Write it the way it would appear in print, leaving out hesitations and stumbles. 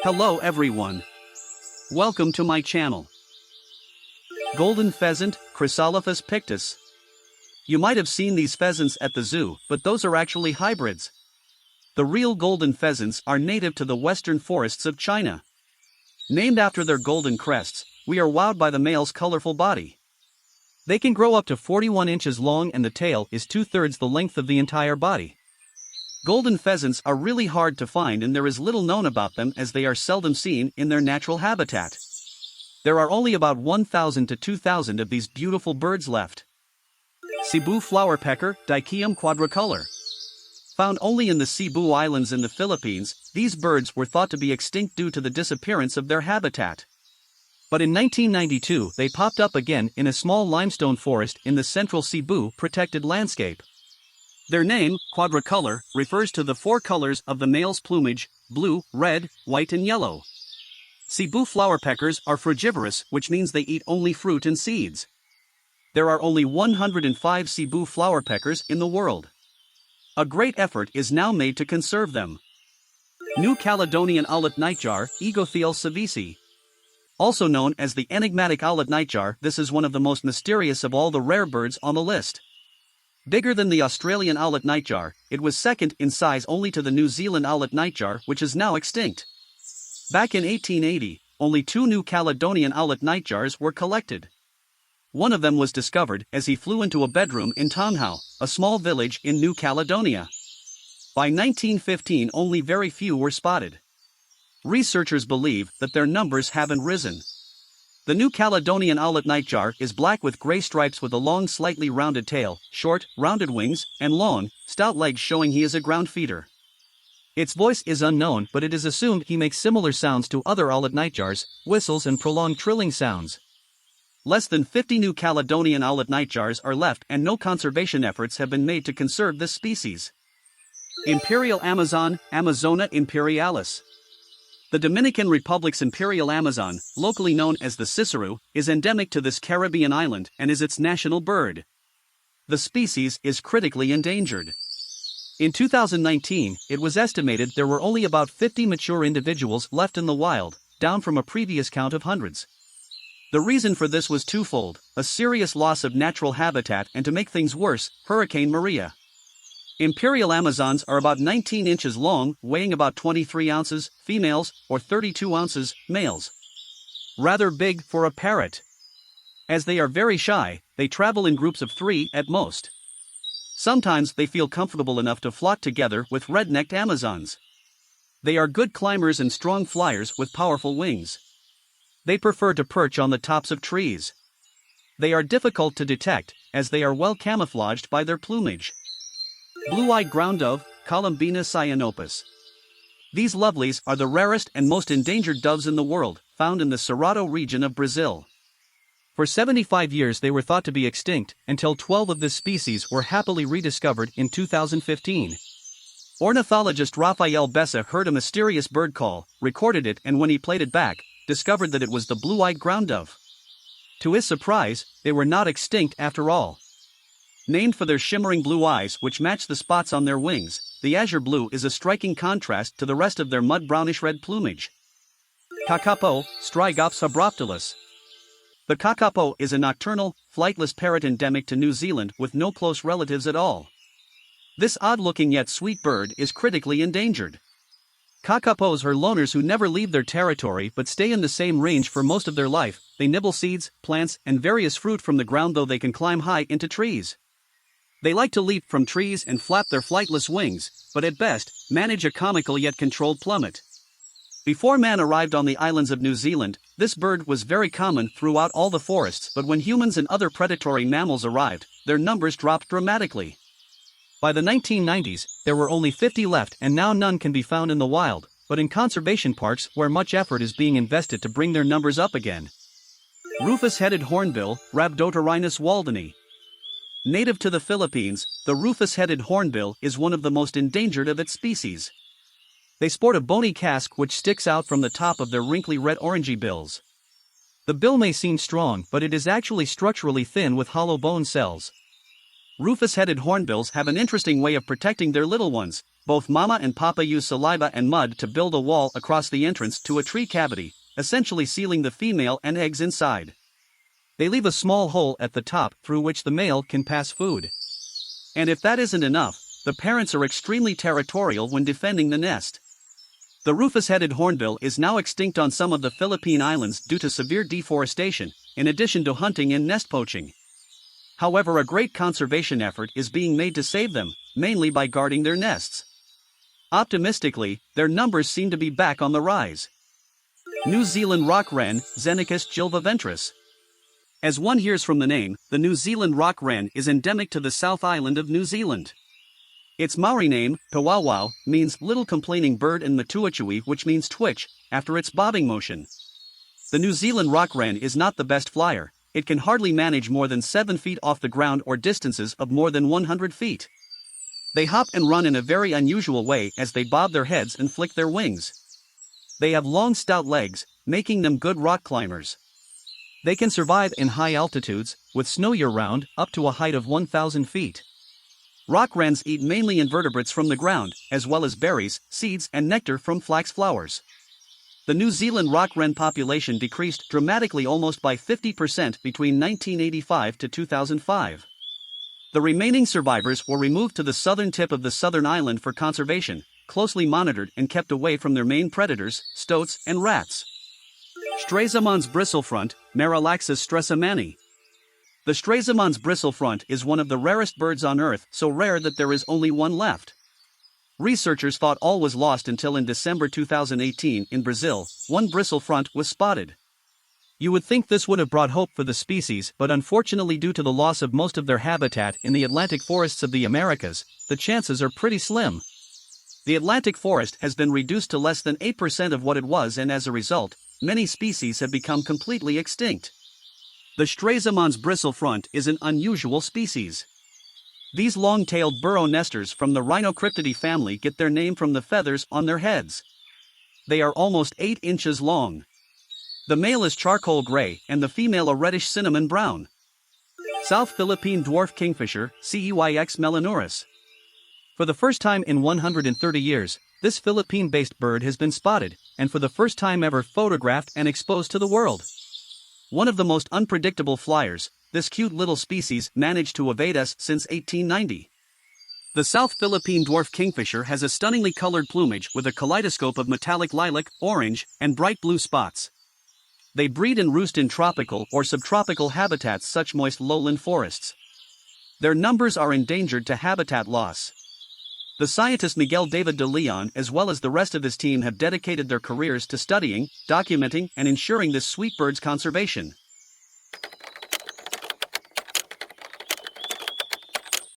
Hello everyone. Welcome to my channel. Golden pheasant, CHRYSOLOPHUS pictus. You might have seen these pheasants at the zoo, but those are actually hybrids. The real golden pheasants are native to the western forests of China. Named after their golden crests, we are wowed by the male's colorful body. They can grow up to 41 inches long and the tail is 2/3 the length of the entire body. Golden pheasants are really hard to find and there is little known about them as they are seldom seen in their natural habitat. There are only about 1,000 to 2,000 of these beautiful birds left. Cebu flowerpecker, Dichyum quadricolor. Found only in the Cebu Islands in the Philippines, these birds were thought to be extinct due to the disappearance of their habitat. But in 1992 they popped up again in a small limestone forest in the central Cebu protected landscape. Their name, quadricolor, refers to the four colors of the male's plumage: blue, red, white and yellow. Cebu flowerpeckers are frugivorous, which means they eat only fruit and seeds. There are only 105 Cebu flowerpeckers in the world. A great effort is now made to conserve them. New Caledonian owlet nightjar, Egothiel savisi. Also known as the enigmatic owlet nightjar, this is one of the most mysterious of all the rare birds on the list. Bigger than the Australian owlet nightjar, it was second in size only to the New Zealand owlet nightjar, which is now extinct. Back in 1880, only 2 New Caledonian owlet nightjars were collected. One of them was discovered as he flew into a bedroom in Tonghau, a small village in New Caledonia. By 1915 only very few were spotted. Researchers believe that their numbers haven't risen. The New Caledonian owlet nightjar is black with gray stripes with a long slightly rounded tail, short, rounded wings, and long, stout legs showing he is a ground feeder. Its voice is unknown but it is assumed he makes similar sounds to other owlet nightjars, whistles and prolonged trilling sounds. Less than 50 New Caledonian owlet nightjars are left and no conservation efforts have been made to conserve this species. Imperial Amazon, Amazona imperialis. The Dominican Republic's imperial Amazon, locally known as the Cicero, is endemic to this Caribbean island and is its national bird. The species is critically endangered. In 2019, it was estimated there were only about 50 mature individuals left in the wild, down from a previous count of hundreds. The reason for this was twofold: a serious loss of natural habitat and, to make things worse, Hurricane Maria. Imperial Amazons are about 19 inches long, weighing about 23 ounces, females, or 32 ounces, males. Rather big for a parrot. As they are very shy, they travel in groups of 3 at most. Sometimes they feel comfortable enough to flock together with red-necked Amazons. They are good climbers and strong flyers with powerful wings. They prefer to perch on the tops of trees. They are difficult to detect, as they are well camouflaged by their plumage. Blue-eyed ground dove, Columbina cyanopus. These lovelies are the rarest and most endangered doves in the world, found in the Cerrado region of Brazil. For 75 years they were thought to be extinct, until 12 of this species were happily rediscovered in 2015. Ornithologist Rafael Bessa heard a mysterious bird call, recorded it, and when he played it back, discovered that it was the blue-eyed ground dove. To his surprise, they were not extinct after all. Named for their shimmering blue eyes which match the spots on their wings, the azure blue is a striking contrast to the rest of their mud-brownish-red plumage. Kakapo, Strigops habroptilus. The kakapo is a nocturnal, flightless parrot endemic to New Zealand with no close relatives at all. This odd-looking yet sweet bird is critically endangered. Kakapos are loners who never leave their territory but stay in the same range for most of their life. They nibble seeds, plants, and various fruit from the ground, though they can climb high into trees. They like to leap from trees and flap their flightless wings, but at best, manage a comical yet controlled plummet. Before man arrived on the islands of New Zealand, this bird was very common throughout all the forests, but when humans and other predatory mammals arrived, their numbers dropped dramatically. By the 1990s, there were only 50 left and now none can be found in the wild, but in conservation parks where much effort is being invested to bring their numbers up again. Rufous-headed hornbill, Rhabdotorhinus waldeni. Native to the Philippines, the rufous-headed hornbill is one of the most endangered of its species. They sport a bony casque which sticks out from the top of their wrinkly red-orangey bills. The bill may seem strong, but it is actually structurally thin with hollow bone cells. Rufous-headed hornbills have an interesting way of protecting their little ones. Both mama and papa use saliva and mud to build a wall across the entrance to a tree cavity, essentially sealing the female and eggs inside. They leave a small hole at the top through which the male can pass food. And if that isn't enough, the parents are extremely territorial when defending the nest. The rufous-headed hornbill is now extinct on some of the Philippine Islands due to severe deforestation, in addition to hunting and nest poaching. However, a great conservation effort is being made to save them, mainly by guarding their nests. Optimistically, their numbers seem to be back on the rise. New Zealand rock wren, Xenocus gilvaventris. As one hears from the name, the New Zealand rock wren is endemic to the South Island of New Zealand. Its Maori name, Pewawau, means little complaining bird and Matuachui, which means twitch, after its bobbing motion. The New Zealand rock wren is not the best flyer. It can hardly manage more than 7 feet off the ground or distances of more than 100 feet. They hop and run in a very unusual way as they bob their heads and flick their wings. They have long stout legs, making them good rock climbers. They can survive in high altitudes, with snow year-round, up to a height of 1,000 feet. Rock wrens eat mainly invertebrates from the ground, as well as berries, seeds and nectar from flax flowers. The New Zealand rock wren population decreased dramatically almost by 50% between 1985 to 2005. The remaining survivors were removed to the southern tip of the southern island for conservation, closely monitored and kept away from their main predators, stoats and rats. Straizomon's bristlefront, Maralaxus stresemani. The Straizomon's bristlefront is one of the rarest birds on Earth, so rare that there is only one left. Researchers thought all was lost until in December 2018 in Brazil, one bristlefront was spotted. You would think this would have brought hope for the species, but unfortunately due to the loss of most of their habitat in the Atlantic forests of the Americas, the chances are pretty slim. The Atlantic forest has been reduced to less than 8% of what it was, and as a result, many species have become completely extinct. The Straizomon's bristlefront is an unusual species. These long-tailed burrow nesters from the Rhinocryptidae family get their name from the feathers on their heads. They are almost 8 inches long. The male is charcoal gray and the female a reddish cinnamon brown. South Philippine dwarf kingfisher, CEYX melanurus. For the first time in 130 years, this Philippine-based bird has been spotted, and for the first time ever photographed and exposed to the world. One of the most unpredictable flyers, this cute little species managed to evade us since 1890. The South Philippine dwarf kingfisher has a stunningly colored plumage with a kaleidoscope of metallic lilac, orange, and bright blue spots. They breed and roost in tropical or subtropical habitats such moist lowland forests. Their numbers are endangered to habitat loss. The scientist Miguel David de Leon as well as the rest of his team have dedicated their careers to studying, documenting, and ensuring this sweet bird's conservation.